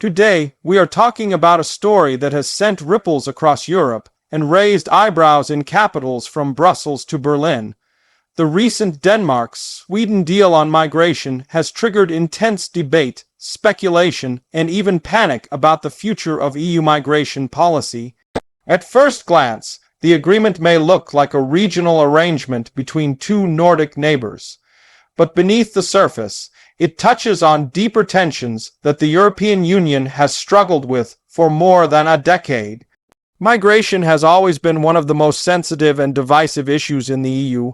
Today, we are talking about a story that has sent ripples across Europe and raised eyebrows in capitals from Brussels to Berlin. The recent Denmark-Sweden deal on migration has triggered intense debate, speculation, and even panic about the future of EU migration policy. At first glance, the agreement may look like a regional arrangement between two Nordic neighbors. But beneath the surface, it touches on deeper tensions that the European Union has struggled with for more than a decade. Migration has always been one of the most sensitive and divisive issues in the EU.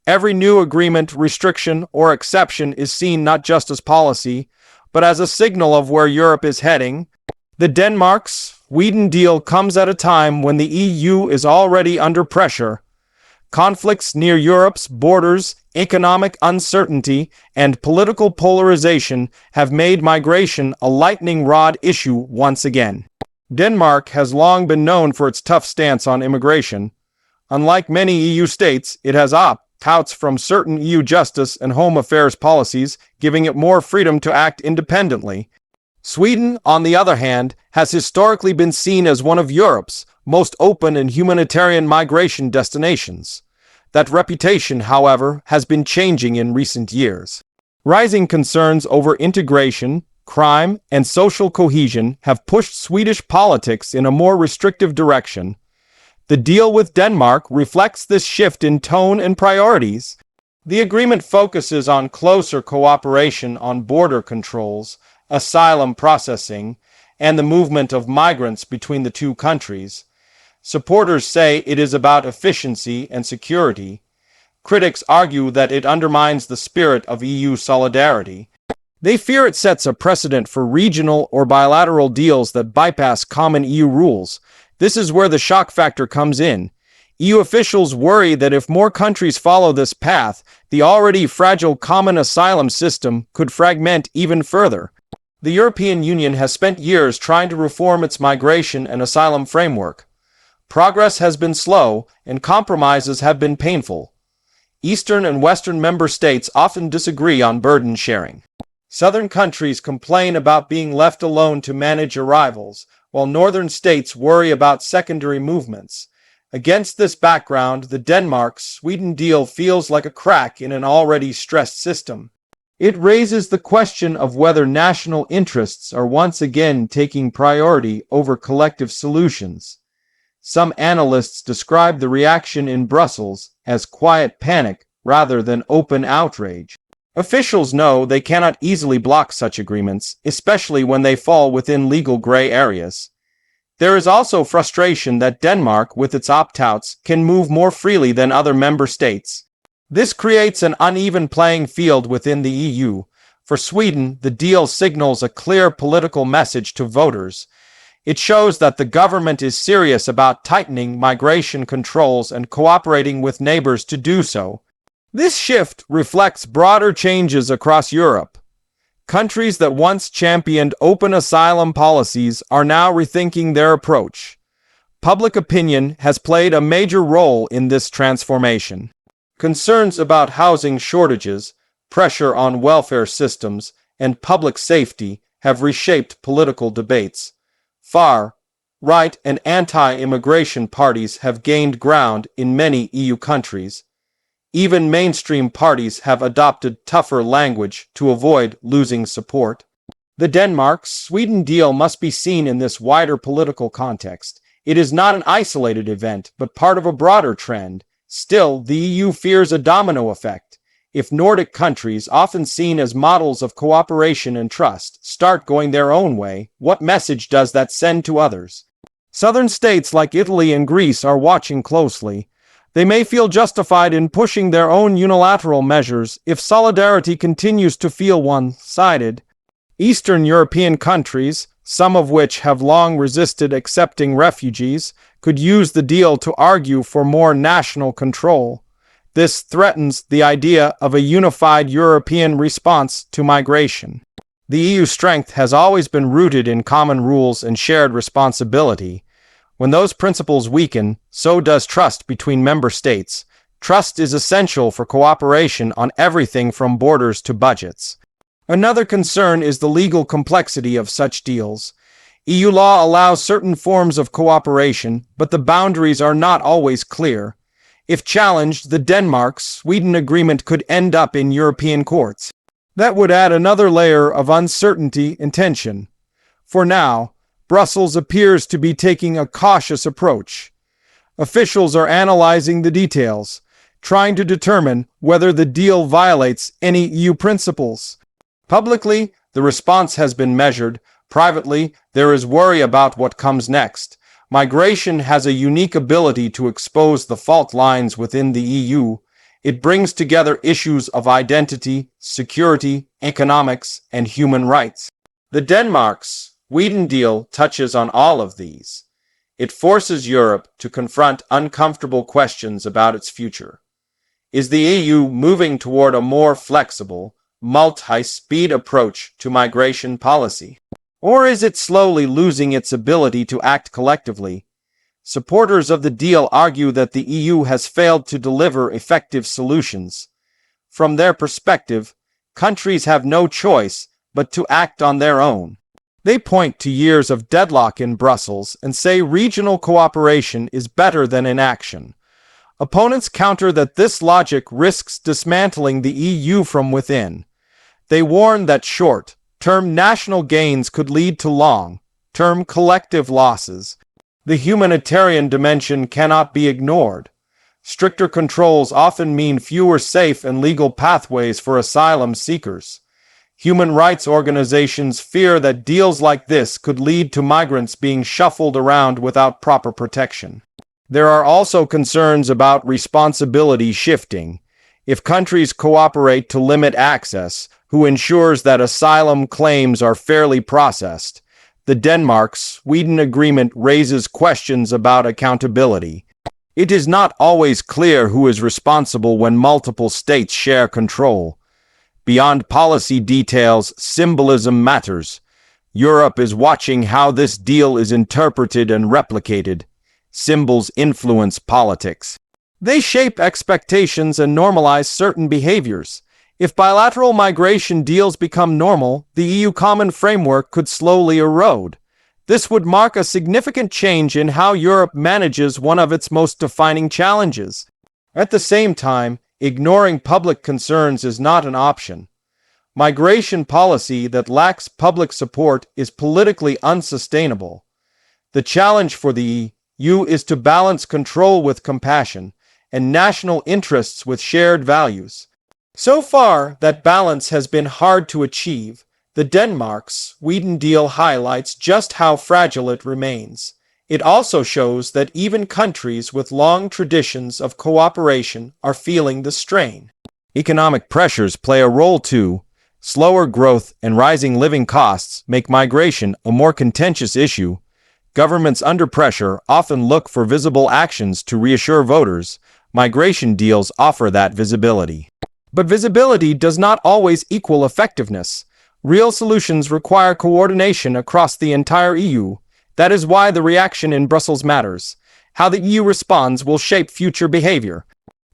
Every new agreement, restriction, or exception is seen not just as policy, but as a signal of where Europe is heading. The Denmark-Sweden deal comes at a time when the EU is already under pressure. Conflicts near Europe's borders, economic uncertainty, and political polarization have made migration a lightning rod issue once again. Denmark has long been known for its tough stance on immigration. Unlike many EU states, it has opt-outs from certain EU justice and home affairs policies, giving it more freedom to act independently. Sweden, on the other hand, has historically been seen as one of Europe's most open and humanitarian migration destinations. That reputation, however, has been changing in recent years. Rising concerns over integration, crime, and social cohesion have pushed Swedish politics in a more restrictive direction. The deal with Denmark reflects this shift in tone and priorities. The agreement focuses on closer cooperation on border controls, asylum processing, and the movement of migrants between the two countries. Supporters say it is about efficiency and security. Critics argue that it undermines the spirit of EU solidarity. They fear it sets a precedent for regional or bilateral deals that bypass common EU rules. This is where the shock factor comes in. EU officials worry that if more countries follow this path, the already fragile common asylum system could fragment even further. The European Union has spent years trying to reform its migration and asylum framework. Progress has been slow, and compromises have been painful. Eastern and Western member states often disagree on burden sharing. Southern countries complain about being left alone to manage arrivals, while northern states worry about secondary movements. Against this background, the Denmark-Sweden deal feels like a crack in an already stressed system. It raises the question of whether national interests are once again taking priority over collective solutions. Some analysts describe the reaction in Brussels as quiet panic rather than open outrage. Officials know they cannot easily block such agreements, especially when they fall within legal gray areas. There is also frustration that Denmark, with its opt-outs, can move more freely than other member states. This creates an uneven playing field within the EU. For Sweden, the deal signals a clear political message to voters. It shows that the government is serious about tightening migration controls and cooperating with neighbors to do so. This shift reflects broader changes across Europe. Countries that once championed open asylum policies are now rethinking their approach. Public opinion has played a major role in this transformation. Concerns about housing shortages, pressure on welfare systems, and public safety have reshaped political debates. Far, right, and anti-immigration parties have gained ground in many EU countries. Even mainstream parties have adopted tougher language to avoid losing support. The Denmark-Sweden deal must be seen in this wider political context. It is not an isolated event, but part of a broader trend. Still, the EU fears a domino effect. If Nordic countries, often seen as models of cooperation and trust, start going their own way, what message does that send to others? Southern states like Italy and Greece are watching closely. They may feel justified in pushing their own unilateral measures if solidarity continues to feel one-sided. Eastern European countries, some of which have long resisted accepting refugees, could use the deal to argue for more national control. This threatens the idea of a unified European response to migration. The EU's strength has always been rooted in common rules and shared responsibility. When those principles weaken, so does trust between member states. Trust is essential for cooperation on everything from borders to budgets. Another concern is the legal complexity of such deals. EU law allows certain forms of cooperation, but the boundaries are not always clear. If challenged, the Denmark-Sweden agreement could end up in European courts. That would add another layer of uncertainty and tension. For now, Brussels appears to be taking a cautious approach. Officials are analyzing the details, trying to determine whether the deal violates any EU principles. Publicly, the response has been measured. Privately, there is worry about what comes next. Migration has a unique ability to expose the fault lines within the EU. It brings together issues of identity, security, economics, and human rights. The Denmark-Sweden deal touches on all of these. It forces Europe to confront uncomfortable questions about its future. Is the EU moving toward a more flexible, multi-speed approach to migration policy? Or is it slowly losing its ability to act collectively? Supporters of the deal argue that the EU has failed to deliver effective solutions. From their perspective, countries have no choice but to act on their own. They point to years of deadlock in Brussels and say regional cooperation is better than inaction. Opponents counter that this logic risks dismantling the EU from within. They warn that short-term national gains could lead to long-term collective losses. The humanitarian dimension cannot be ignored. Stricter controls often mean fewer safe and legal pathways for asylum seekers. Human rights organizations fear that deals like this could lead to migrants being shuffled around without proper protection. There are also concerns about responsibility shifting. If countries cooperate to limit access, who ensures that asylum claims are fairly processed? The Denmark-Sweden agreement raises questions about accountability. It is not always clear who is responsible when multiple states share control. Beyond policy details, symbolism matters. Europe is watching how this deal is interpreted and replicated. Symbols influence politics. They shape expectations and normalize certain behaviors. If bilateral migration deals become normal, the EU common framework could slowly erode. This would mark a significant change in how Europe manages one of its most defining challenges. At the same time, ignoring public concerns is not an option. Migration policy that lacks public support is politically unsustainable. The challenge for the EU is to balance control with compassion and national interests with shared values. So far, that balance has been hard to achieve. The Denmark-Sweden deal highlights just how fragile it remains. It also shows that even countries with long traditions of cooperation are feeling the strain. Economic pressures play a role too. Slower growth and rising living costs make migration a more contentious issue. Governments under pressure often look for visible actions to reassure voters. Migration deals offer that visibility. But visibility does not always equal effectiveness. Real solutions require coordination across the entire EU. That is why the reaction in Brussels matters. How the EU responds will shape future behavior.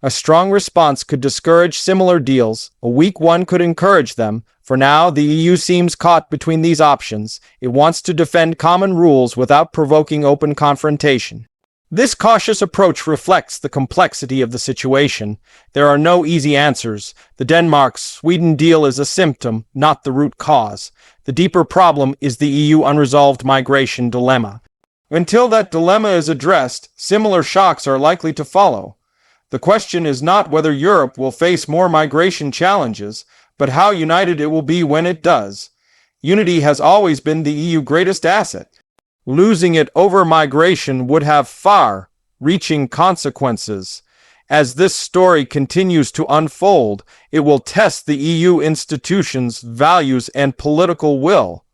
A strong response could discourage similar deals. A weak one could encourage them. For now, the EU seems caught between these options. It wants to defend common rules without provoking open confrontation. This cautious approach reflects the complexity of the situation. There are no easy answers. The Denmark-Sweden deal is a symptom, not the root cause. The deeper problem is the EU unresolved migration dilemma. Until that dilemma is addressed, similar shocks are likely to follow. The question is not whether Europe will face more migration challenges, but how united it will be when it does. Unity has always been the EU's greatest asset. Losing it over migration would have far-reaching consequences. As this story continues to unfold, it will test the EU institutions' values and political will.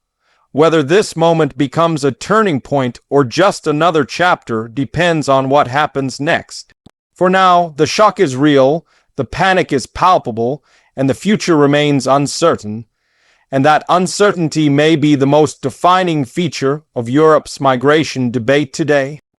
Whether this moment becomes a turning point or just another chapter depends on what happens next. For now, the shock is real, the panic is palpable, and the future remains uncertain. And that uncertainty may be the most defining feature of Europe's migration debate today.